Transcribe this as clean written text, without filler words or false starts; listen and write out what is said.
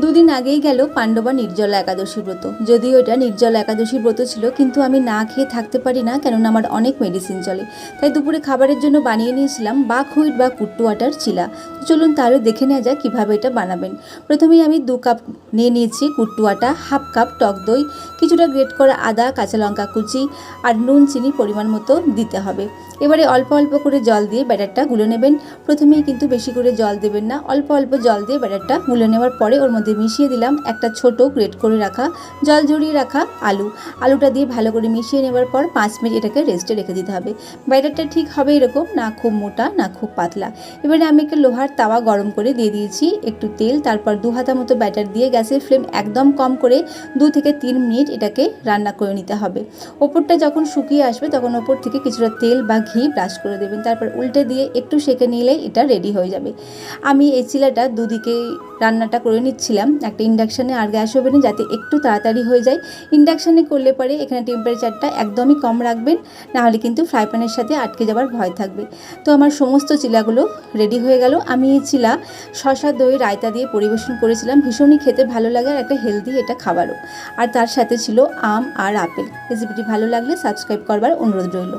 দুদিন আগেই গেল পাণ্ডবা নির্জলা একাদশী ব্রত। যদিও এটা নির্জলা একাদশী ব্রত ছিল, কিন্তু আমি না খেয়ে থাকতে পারি না, কেননা আমার অনেক মেডিসিন চলে। তাই দুপুরে খাবারের জন্য বানিয়ে নিয়েছিলাম বাকহুইট বা কুট্টু আটার চিলা। চলুন তাহলে দেখে নেওয়া যাক কীভাবে এটা বানাবেন। প্রথমেই আমি 2 কাপ নিয়ে নিয়েছি কুট্টু আটা, 1/2 কাপ টক দই, কিছুটা গ্রেট করা আদা, কাঁচা লঙ্কা কুচি আর নুন চিনি পরিমাণ মতো দিতে হবে। এবারে অল্প অল্প করে জল দিয়ে ব্যাটারটা গুলে নেবেন। প্রথমেই কিন্তু বেশি করে জল দেবেন না, অল্প অল্প জল দিয়ে ব্যাটারটা গুলে নেওয়ার পরে ওর মধ্যে মিশিয়ে দিলাম একটা ছোট গ্রেট করে রাখা জল ঝরিয়ে রাখা আলুটা দিয়ে ভালো করে মিশিয়ে নেওয়ার পর 5 মিনিট এটাকে রেস্টে রেখে দিতে হবে। ব্যাটারটা ঠিক হবে এরকম, না খুব মোটা না খুব পাতলা। এবারে আমি একটা লোহার তাওয়া গরম করে দিয়ে দিয়েছি একটু তেল, তারপর 2 হাতা মতো ব্যাটার দিয়ে গ্যাসের ফ্লেম একদম কম করে 2 থেকে 3 মিনিট এটাকে রান্না করে নিতে হবে। ওপরটা যখন শুকিয়ে আসবে তখন ওপর থেকে কিছুটা তেল বা ঘি ব্রাশ করে দেবেন, তারপর উল্টে দিয়ে একটু সেঁকে নিলেই এটা রেডি হয়ে যাবে। আমি এই চিলাটা দুদিকে রান্নাটা করে নিচ্ছিলাম, একটা ইন্ডাকশানে আর গ্যাস ওভেনে, যাতে একটু তাড়াতাড়ি হয়ে যায়। ইন্ডাকশানে করলে পরে এখানে টেম্পারেচারটা একদমই কম রাখবেন, নাহলে কিন্তু ফ্রাই প্যানের সাথে আটকে যাওয়ার ভয় থাকবে। তো আমার সমস্ত চিলাগুলো রেডি হয়ে গেল। আমি এই চিলা শসা দই রায়তা দিয়ে পরিবেশন করেছিলাম, ভীষণই খেতে ভালো লাগে আর একটা হেলদি এটা খাবারও। আর তার সাথে ছিল আম আর আপেল। রেসিপিটি ভালো লাগলে সাবস্ক্রাইব করবার অনুরোধ রইল।